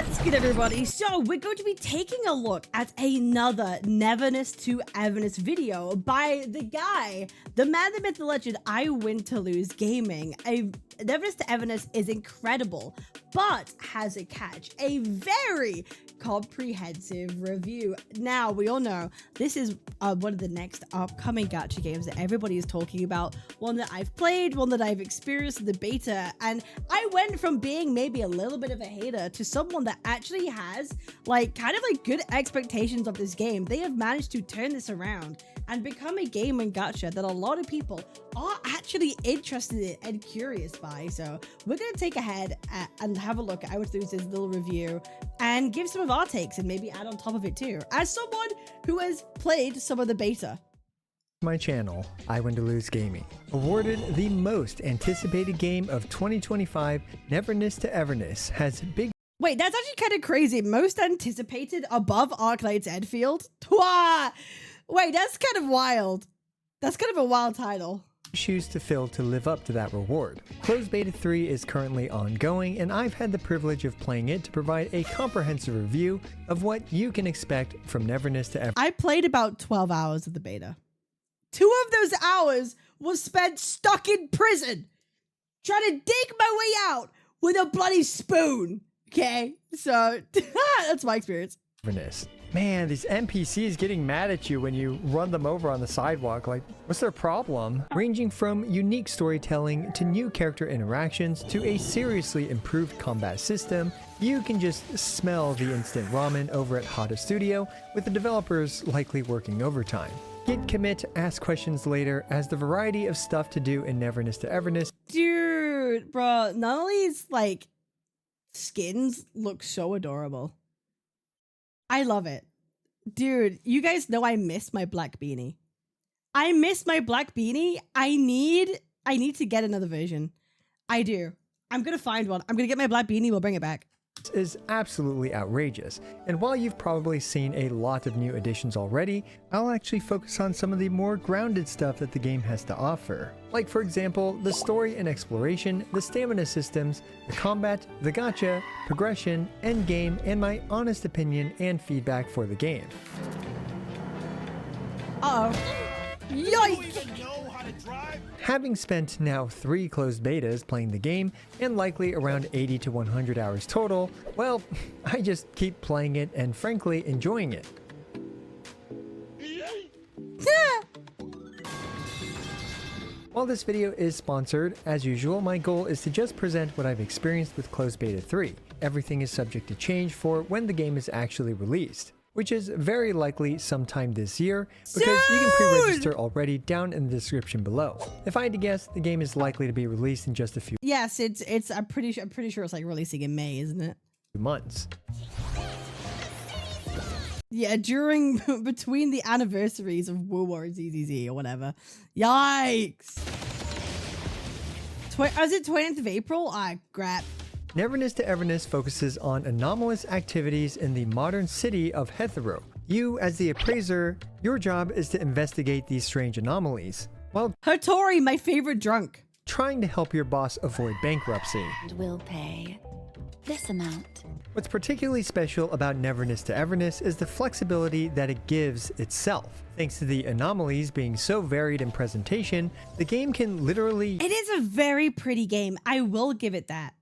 What's good, everybody? So we're going to be taking a look at another Neverness to Everness video by the guy, the man, the myth, the legend, I Win to Lose Gaming. Neverness to Everness is incredible, but has a catch, a very comprehensive review. Now, we all know this is one of the next upcoming gacha games that everybody is talking about, one that I've played, one that I've experienced in the beta, and I went from being maybe a little bit of a hater to someone that actually has kind of good expectations of this game. They have managed to turn this around and become a game and gacha that a lot of people are actually interested in and curious by. So we're going to take ahead and have a look at I Win to Lose's little review and give some of our takes and maybe add on top of it too, as someone who has played some of the beta. My channel, I Win to Lose Gaming, awarded the most anticipated game of 2025, Neverness to Everness, has big... Wait, that's actually kind of crazy. Most anticipated above Arknights Endfield? Wah! Wait, that's kind of wild. That's kind of a wild title. Shoes to fill to live up to that reward. Closed Beta 3 is currently ongoing, and I've had the privilege of playing it to provide a comprehensive review of what you can expect from Neverness to Everness. I played about 12 hours of the beta. 2 of those hours was spent stuck in prison, trying to dig my way out with a bloody spoon. Okay, so that's my experience. Man, these NPCs getting mad at you when you run them over on the sidewalk. Like, what's their problem? Ranging from unique storytelling to new character interactions to a seriously improved combat system, you can just smell the instant ramen over at Hata Studio, with the developers likely working overtime. Git commit, ask questions later, as the variety of stuff to do in Neverness to Everness. Dude, bro, none of these skins look so adorable. I love it. Dude, you guys know I miss my black beanie. I miss my black beanie. I need to get another version. I do. I'm gonna find one. I'm gonna get my black beanie. We'll bring it back. Is absolutely outrageous, and while you've probably seen a lot of new additions already, I'll actually focus on some of the more grounded stuff that the game has to offer. Like, for example, the story and exploration, the stamina systems, the combat, the gacha, progression, endgame, and my honest opinion and feedback for the game. Uh-oh. Yikes! Having spent now 3 closed betas playing the game, and likely around 80 to 100 hours total, well, I just keep playing it and frankly enjoying it. While this video is sponsored, as usual, my goal is to just present what I've experienced with closed beta 3. Everything is subject to change for when the game is actually released, which is very likely sometime this year, because you can pre-register already down in the description below. If I had to guess, the game is likely to be released in just a few Yes, I'm pretty sure it's releasing in May, isn't it? months. Yeah, between the anniversaries of World War ZZZ or whatever. Yikes! Is it 20th of April? Ah, crap. Neverness to Everness focuses on anomalous activities in the modern city of Hetero. You, as the appraiser, your job is to investigate these strange anomalies, while Hattori, my favorite drunk. trying to help your boss avoid bankruptcy. And we'll pay this amount. What's particularly special about Neverness to Everness is the flexibility that it gives itself. Thanks to the anomalies being so varied in presentation, the game can literally... It is a very pretty game. I will give it that.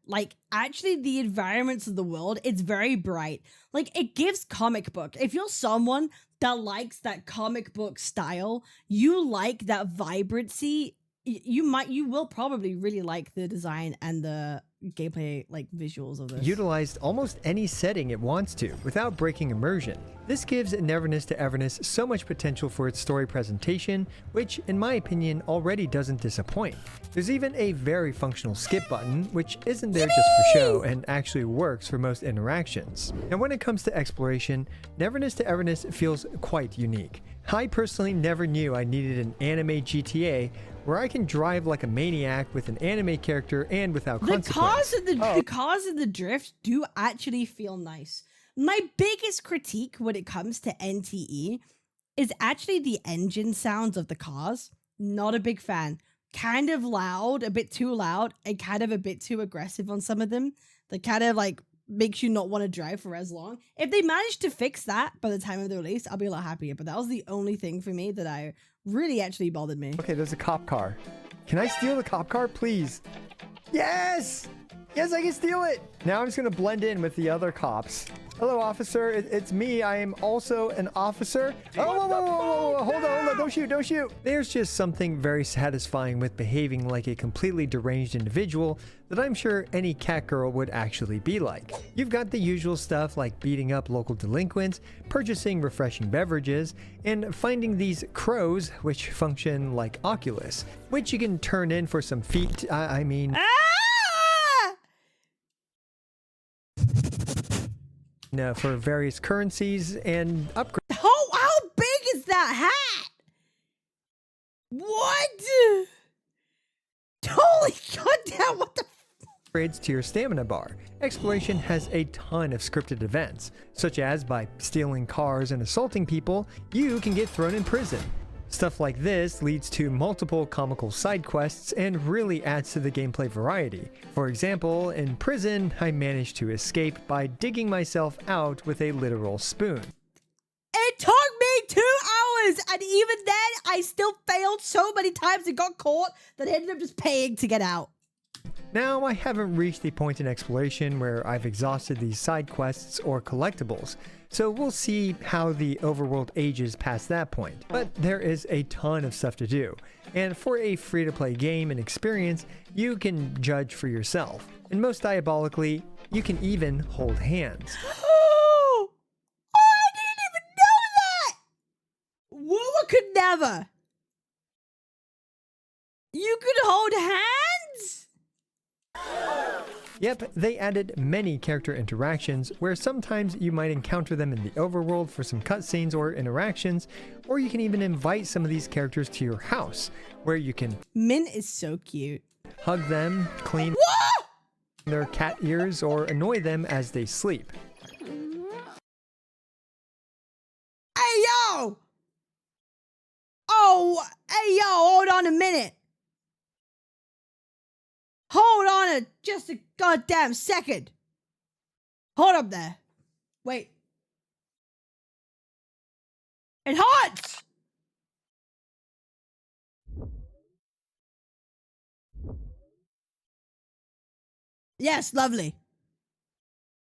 Actually, the environments of the world, it's very bright. It gives comic book. If you're someone that likes that comic book style, you like that vibrancy, you will probably really like the design and the gameplay visuals of this. Utilized almost any setting it wants to without breaking immersion. This gives Neverness to Everness so much potential for its story presentation, which in my opinion already doesn't disappoint. There's even a very functional skip button, which isn't there just for show and actually works for most interactions. Now when it comes to exploration, Neverness to Everness feels quite unique. I personally never knew I needed an anime GTA where I can drive like a maniac with an anime character and without consequence. The cars and the drift do actually feel nice. My biggest critique when it comes to NTE is actually the engine sounds of the cars. Not a big fan. Kind of loud, a bit too loud, and kind of a bit too aggressive on some of them. They're kind of makes you not want to drive for as long. If they managed to fix that by the time of the release, I'll be a lot happier. But that was the only thing for me that I really actually bothered me. Okay, there's a cop car. Can I steal the cop car, please? Yes! Yes, I can steal it! Now I'm just gonna blend in with the other cops. Hello, officer. It's me. I am also an officer. Oh, whoa. Hold on. Don't shoot. There's just something very satisfying with behaving like a completely deranged individual that I'm sure any cat girl would actually be like. You've got the usual stuff like beating up local delinquents, purchasing refreshing beverages, and finding these crows, which function like Oculus, which you can turn in for some feet. For various currencies and upgrades. How big is that hat? What? Holy goddamn, what the Upgrades to your stamina bar. Exploration has a ton of scripted events, such as by stealing cars and assaulting people, you can get thrown in prison. Stuff like this leads to multiple comical side quests and really adds to the gameplay variety. For example, in prison, I managed to escape by digging myself out with a literal spoon. It took me 2 hours, and even then, I still failed so many times and got caught that I ended up just paying to get out. Now, I haven't reached a point in exploration where I've exhausted these side quests or collectibles, so we'll see how the overworld ages past that point. But there is a ton of stuff to do, and for a free-to-play game and experience, you can judge for yourself. And most diabolically, you can even hold hands. Oh, I didn't even know that! Woowa could never. You could hold hands? Yep, they added many character interactions where sometimes you might encounter them in the overworld for some cutscenes or interactions, or you can even invite some of these characters to your house where you can Mint is so cute. hug them, clean their cat ears, or annoy them as they sleep. Hey, yo! Oh, hey, yo, hold on a minute. Hold on just a goddamn second. Hold up there. Wait. It haunts! Yes, lovely.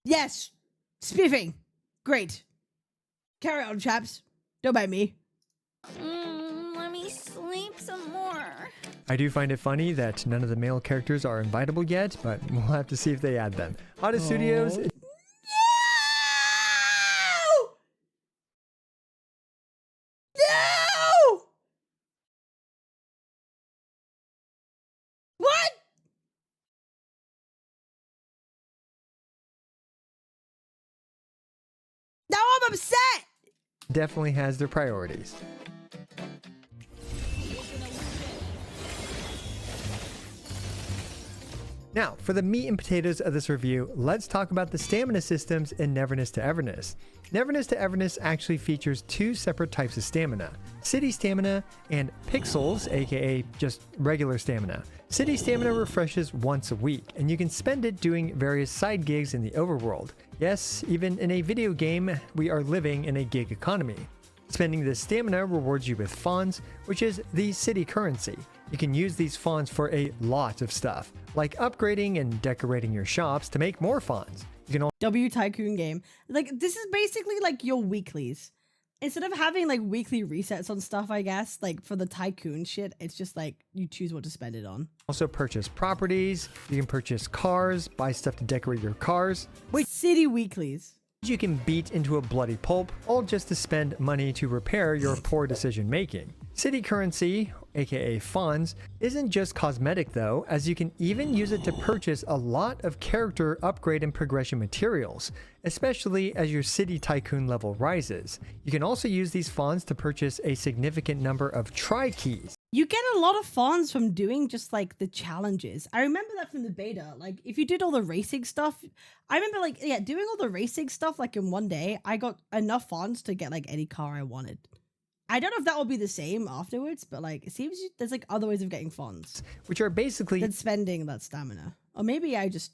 Yes, spiffing. Great. Carry on, chaps. Don't bite me. Let me sleep some more. I do find it funny that none of the male characters are invitable yet, but we'll have to see if they add them. Auto Studios. No! No! What? Now I'm upset! Definitely has their priorities. Now, for the meat and potatoes of this review, let's talk about the stamina systems in Neverness to Everness. Neverness to Everness actually features 2 separate types of stamina: City Stamina and Pixels, aka just regular stamina. City Stamina refreshes once a week, and you can spend it doing various side gigs in the overworld. Yes, even in a video game, we are living in a gig economy. Spending this stamina rewards you with fawns, which is the city currency. You can use these fawns for a lot of stuff, like upgrading and decorating your shops to make more fawns. You can W Tycoon game. Like, this is basically like your weeklies. Instead of having like weekly resets on stuff, I guess, like for the Tycoon shit, it's just like you choose what to spend it on. also purchase properties, you can purchase cars, buy stuff to decorate your cars, Wait, city weeklies. you can beat into a bloody pulp, all just to spend money to repair your poor decision making. City currency, aka fawns, isn't just cosmetic though, as you can even use it to purchase a lot of character upgrade and progression materials, especially as your city tycoon level rises. You can also use these fawns to purchase a significant number of tri-keys. You get a lot of fawns from doing just like the challenges. I remember that from the beta. Like if you did all the racing stuff, I remember like, yeah, doing all the racing stuff like in one day, I got enough fawns to get like any car I wanted. I don't know if that will be the same afterwards, but like it seems there's like other ways of getting fawns, Which are basically than spending that stamina. Or maybe I just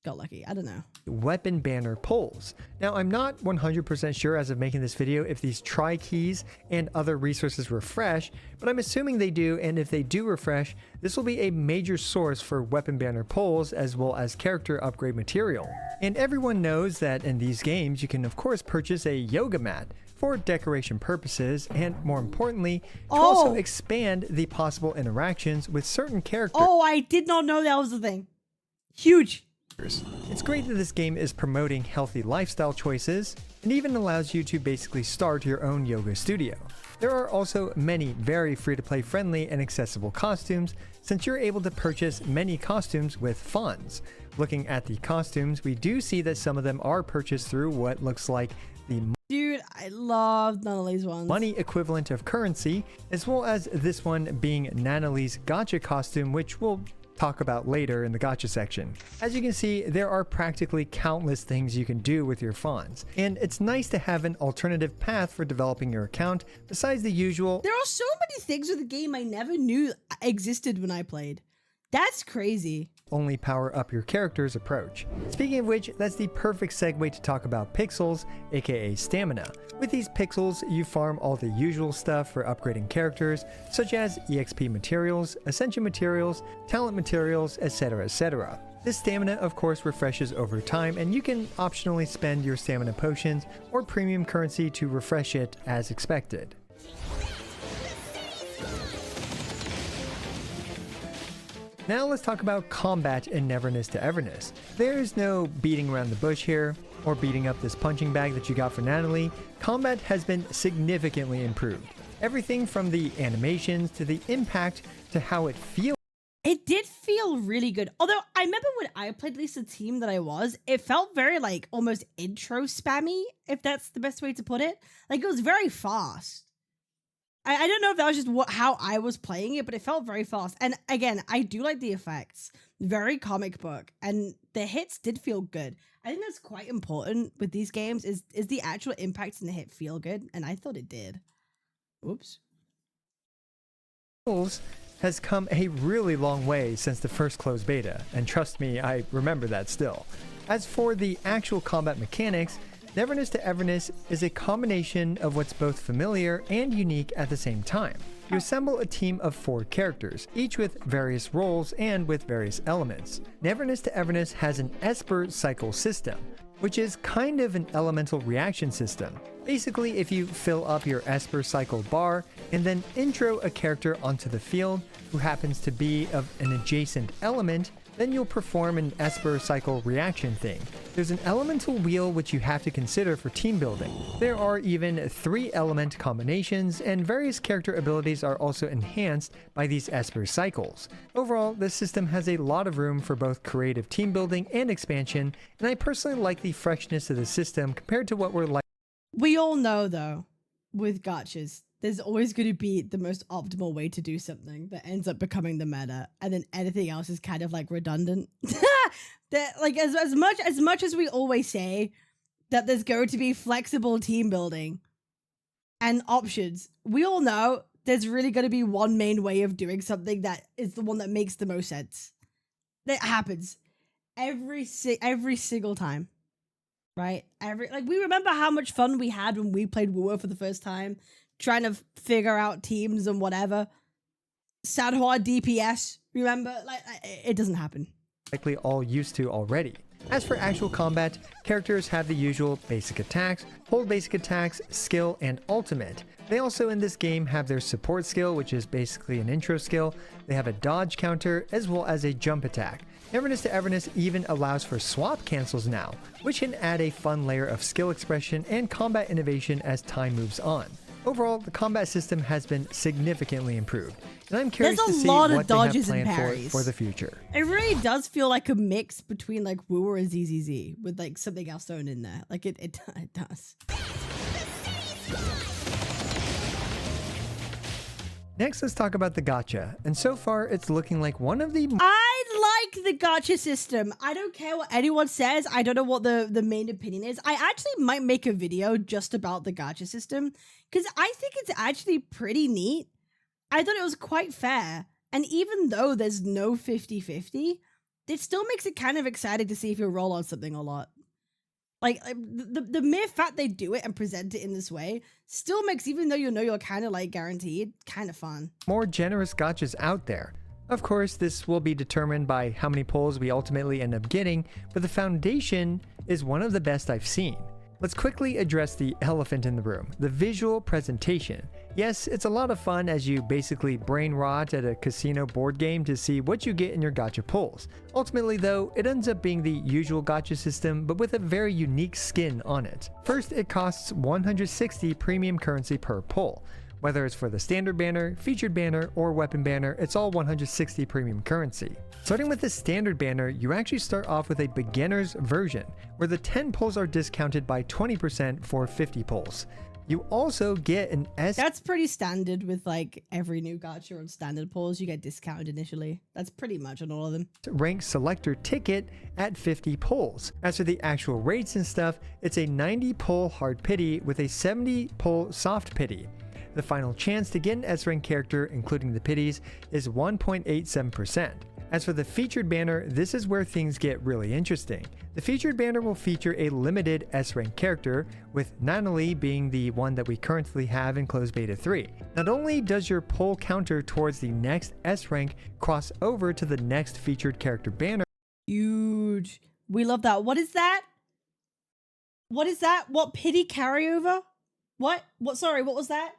got lucky. I don't know. Weapon banner pulls. Now, I'm not 100% sure as of making this video if these try keys and other resources refresh, but I'm assuming they do, and if they do refresh, this will be a major source for weapon banner pulls as well as character upgrade material. And everyone knows that in these games you can of course purchase a yoga mat for decoration purposes, and more importantly, to also expand the possible interactions with certain characters. Oh, I did not know that was the thing. Huge. It's great that this game is promoting healthy lifestyle choices and even allows you to basically start your own yoga studio. There are also many very free-to-play friendly and accessible costumes, since you're able to purchase many costumes with funds. Looking at the costumes, we do see that some of them are purchased through what looks like the Dude, I love none of these ones. money equivalent of currency, as well as this one being Nanalee's Gacha costume, which we'll talk about later in the Gacha section. As you can see, there are practically countless things you can do with your funds, and it's nice to have an alternative path for developing your account besides the usual. There are so many things with the game I never knew existed when I played. That's crazy. Only power up your character's approach. Speaking of which, that's the perfect segue to talk about pixels, aka stamina. With these pixels, you farm all the usual stuff for upgrading characters, such as EXP materials, Ascension materials, talent materials, etc, etc. This stamina of course refreshes over time, and you can optionally spend your stamina potions or premium currency to refresh it as expected. Now let's talk about combat in Neverness to Everness. There's no beating around the bush here, or beating up this punching bag that you got for Nanalee. Combat has been significantly improved. Everything from the animations to the impact to how it feels. It did feel really good. Although I remember when I played, at least the team that I was, it felt very like almost intro spammy, if that's the best way to put it. Like it was very fast. I don't know if that was just how I was playing it, but it felt very fast. And again, I do like the effects. Very comic book. And the hits did feel good. I think that's quite important with these games is the actual impact in the hit feel good? And I thought it did. Oops. Has come a really long way since the first closed beta. And trust me, I remember that still. As for the actual combat mechanics, Neverness to Everness is a combination of what's both familiar and unique at the same time. You assemble a team of 4 characters, each with various roles and with various elements. Neverness to Everness has an Esper cycle system, which is kind of an elemental reaction system. Basically, if you fill up your Esper cycle bar and then intro a character onto the field who happens to be of an adjacent element, then you'll perform an Esper cycle reaction thing. There's an elemental wheel which you have to consider for team building. There are even 3 element combinations, and various character abilities are also enhanced by these Esper cycles. Overall, this system has a lot of room for both creative team building and expansion, and I personally like the freshness of the system compared to what we're like. We all know though, with gachas, there's always going to be the most optimal way to do something that ends up becoming the meta, and then anything else is kind of like redundant. That like as much as we always say that there's going to be flexible team building and options, we all know there's really going to be one main way of doing something that is the one that makes the most sense. That happens every single time, right? We remember how much fun we had when we played WoW for the first time, trying to figure out teams and whatever. Sadhwa DPS, remember? Like, it doesn't happen. Likely all used to already. As for actual combat, characters have the usual basic attacks, hold basic attacks, skill, and ultimate. They also in this game have their support skill, which is basically an intro skill. They have a dodge counter, as well as a jump attack. Neverness to Everness even allows for swap cancels now, which can add a fun layer of skill expression and combat innovation as time moves on. Overall, the combat system has been significantly improved, and I'm curious to see what they have planned for the future. It really does feel like a mix between like WoW and ZZZ with like something else thrown in there. Like it does. Next, let's talk about the gacha, and so far it's looking like one of the I like the gacha system. I don't care what anyone says. I don't know what the main opinion is. I actually might make a video just about the gacha system because I think it's actually pretty neat. I thought it was quite fair. And even though there's no 50-50, it still makes it kind of exciting to see if you'll roll on something or not. Like the mere fact they do it and present it in this way still makes, even though you know you're kind of like guaranteed, kind of fun. More generous gachas out there. Of course, this will be determined by how many pulls we ultimately end up getting, but the foundation is one of the best I've seen. Let's quickly address the elephant in the room, the visual presentation. Yes, it's a lot of fun as you basically brain rot at a casino board game to see what you get in your gacha pulls. Ultimately though, it ends up being the usual gacha system, but with a very unique skin on it. First, it costs 160 premium currency per pull. Whether it's for the standard banner, featured banner, or weapon banner, it's all 160 premium currency. Starting with the standard banner, you actually start off with a beginner's version, where the 10 pulls are discounted by 20% for 50 pulls. You also get an S. That's pretty standard with like every new gacha on standard pulls. You get discounted initially. That's pretty much on all of them. Rank selector ticket at 50 pulls. As for the actual rates and stuff, it's a 90 pull hard pity with a 70 pull soft pity. The final chance to get an S-rank character, including the pities, is 1.87%. As for the featured banner, this is where things get really interesting. The featured banner will feature a limited S-rank character, with Nanali being the one that we currently have in closed beta 3. Not only does your pull counter towards the next S-rank cross over to the next featured character banner. Huge. We love that. What is that? What is that? What pity carryover? What? Sorry, what was that?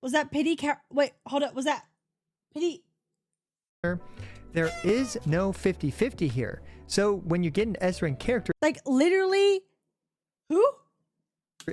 Was that pity wait, hold up. Was that pity? There is no 50-50 here. So when you get an S-rank character, like literally, who?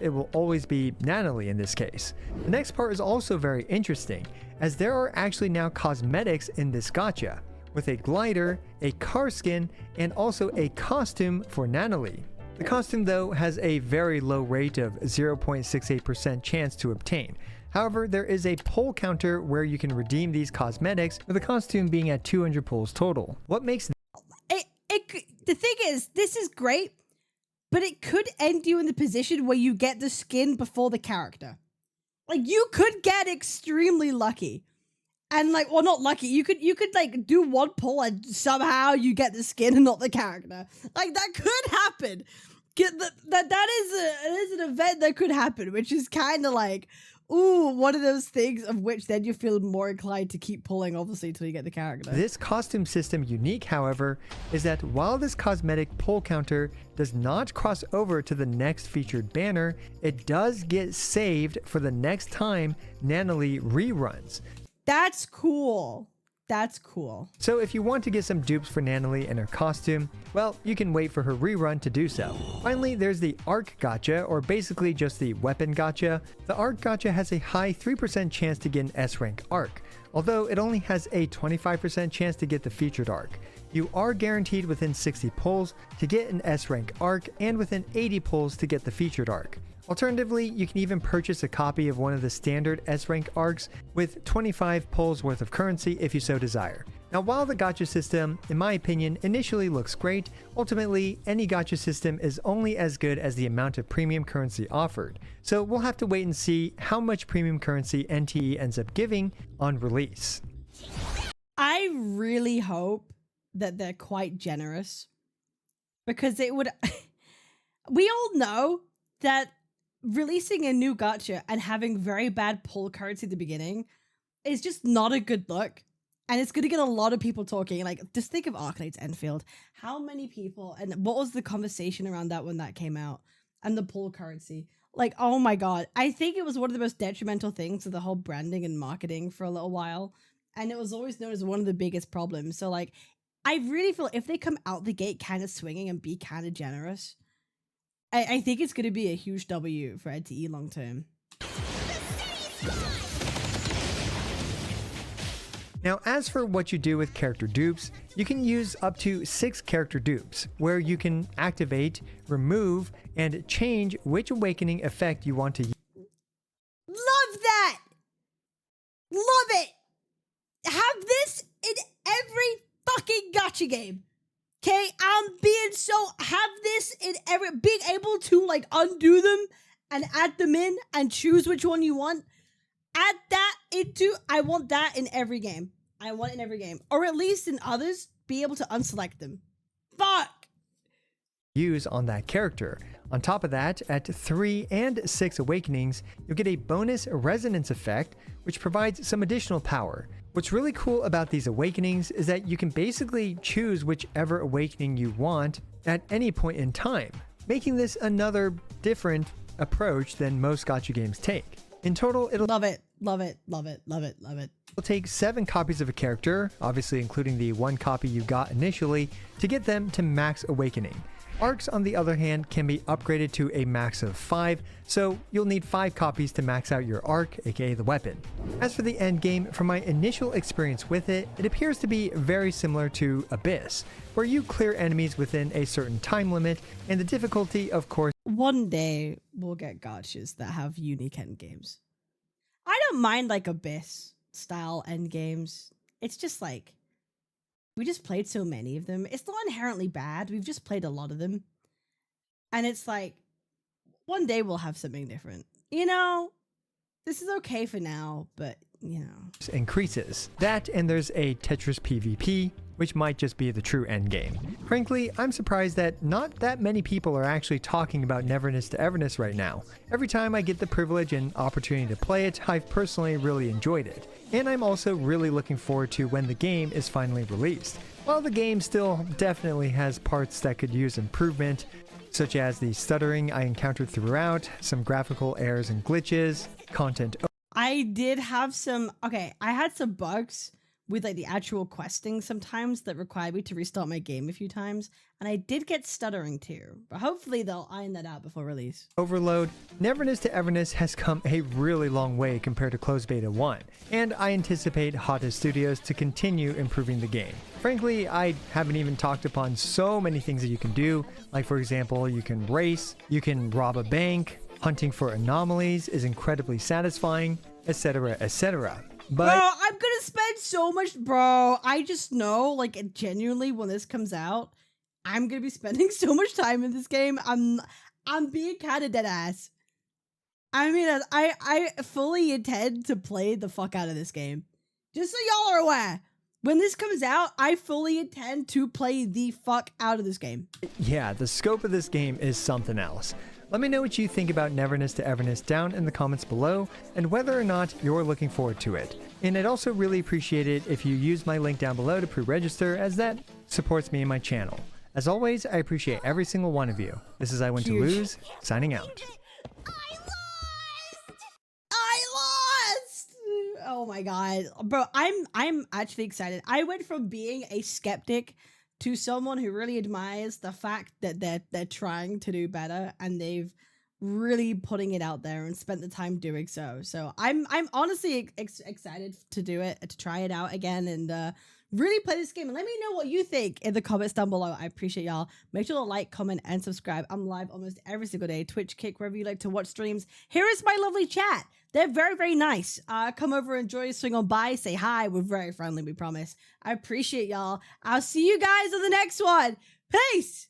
It will always be Nanali in this case. The next part is also very interesting, as there are actually now cosmetics in this gacha, with a glider, a car skin, and also a costume for Nanali. The costume though has a very low rate of 0.68% chance to obtain. However, there is a pull counter where you can redeem these cosmetics, with the costume being at 200 pulls total. What makes the thing is, this is great, but it could end you in the position where you get the skin before the character. Like, you could get extremely lucky. And like, well, not lucky. You could like do one pull and somehow you get the skin and not the character. Like, that could happen. That is an event that could happen, which is kind of like, ooh, one of those things of which then you feel more inclined to keep pulling, obviously, until you get the character. This costume system unique, however, is that while this cosmetic pull counter does not cross over to the next featured banner, it does get saved for the next time Nanali reruns. That's cool. That's cool. So if you want to get some dupes for Nanali and her costume, well, you can wait for her rerun to do so. Finally, there's the Arc Gacha, or basically just the Weapon Gacha. The Arc Gacha has a high 3% chance to get an S-rank Arc, although it only has a 25% chance to get the featured Arc. You are guaranteed within 60 pulls to get an S-rank Arc, and within 80 pulls to get the featured Arc. Alternatively, you can even purchase a copy of one of the standard S-rank arcs with 25 pulls worth of currency if you so desire. Now, while the gacha system, in my opinion, initially looks great, ultimately, any gacha system is only as good as the amount of premium currency offered. So we'll have to wait and see how much premium currency NTE ends up giving on release. I really hope that they're quite generous, because it would... We all know that releasing a new gacha and having very bad pull currency at the beginning is just not a good look. And it's going to get a lot of people talking. Like, just think of Arknights Endfield. How many people, and what was the conversation around that when that came out? And the pull currency. Like, oh my God. I think it was one of the most detrimental things to the whole branding and marketing for a little while. And it was always known as one of the biggest problems. So like, I really feel if they come out the gate kind of swinging and be kind of generous, I think it's going to be a huge W for NTE long term. Now, as for what you do with character dupes, you can use up to 6 character dupes, where you can activate, remove, and change which awakening effect you want to use. Love that! Love it! Have this in every fucking gacha game. Okay, have this in being able to like undo them and add them in and choose which one you want. I want that in every game. I want it in every game. Or at least in others, be able to unselect them. Fuck! Use on that character. On top of that, at 3 and 6 awakenings, you'll get a bonus resonance effect, which provides some additional power. What's really cool about these awakenings is that you can basically choose whichever awakening you want at any point in time, making this another different approach than most gacha games take. In total, it'll Love it, love it, love it, love it, love it. It'll take 7 copies of a character, obviously including the 1 copy you got initially, to get them to max awakening. Arcs, on the other hand, can be upgraded to a max of 5, so you'll need 5 copies to max out your arc, aka the weapon. As for the endgame, from my initial experience with it, it appears to be very similar to Abyss, where you clear enemies within a certain time limit, and the difficulty, of course, One day we'll get gachas that have unique endgames. I don't mind like Abyss style endgames. It's just like, we just played so many of them. It's not inherently bad. We've just played a lot of them. And it's like, one day we'll have something different. You know, this is okay for now, but you know. increases. That, and there's a Tetris PvP, which might just be the true endgame. Frankly, I'm surprised that not that many people are actually talking about Neverness to Everness right now. Every time I get the privilege and opportunity to play it, I've personally really enjoyed it. And I'm also really looking forward to when the game is finally released. While the game still definitely has parts that could use improvement, such as the stuttering I encountered throughout, some graphical errors and glitches, content. I did have some, okay, I had some bugs with like the actual questing sometimes that required me to restart my game a few times, and I did get stuttering too, but hopefully they'll iron that out before release. Overload. Neverness to Everness has come a really long way compared to closed beta 1, and I anticipate Hotta Studios to continue improving the game. Frankly, I haven't even talked upon so many things that you can do, like for example, you can race, you can rob a bank, hunting for anomalies is incredibly satisfying, etc, etc. But bro, I'm gonna spend so much, bro. I just know, like, genuinely, when this comes out, I'm gonna be spending so much time in this game. I'm being kind of dead ass. I mean, I fully intend to play the fuck out of this game. Just so y'all are aware, when this comes out, I fully intend to play the fuck out of this game. yeah, the scope of this game is something else. Let me know what you think about Neverness to Everness down in the comments below, and whether or not you're looking forward to it. And I'd also really appreciate it if you use my link down below to pre-register, as that supports me and my channel. As always, I appreciate every single one of you. This is I Went to Lose, signing out. I lost! Oh my god. Bro, I'm actually excited. I went from being a skeptic to someone who really admires the fact that they're trying to do better, and they've really putting it out there and spent the time doing so. So I'm honestly excited to do it, to try it out again, and really play this game. And let me know what you think in the comments down below. I appreciate y'all. Make sure to like, comment, and subscribe. I'm live almost every single day. Twitch, Kick, wherever you like to watch streams. Here is my lovely chat. They're very, very nice. Come over, enjoy, swing on by, say hi. We're very friendly, we promise. I appreciate y'all. I'll see you guys on the next one. Peace!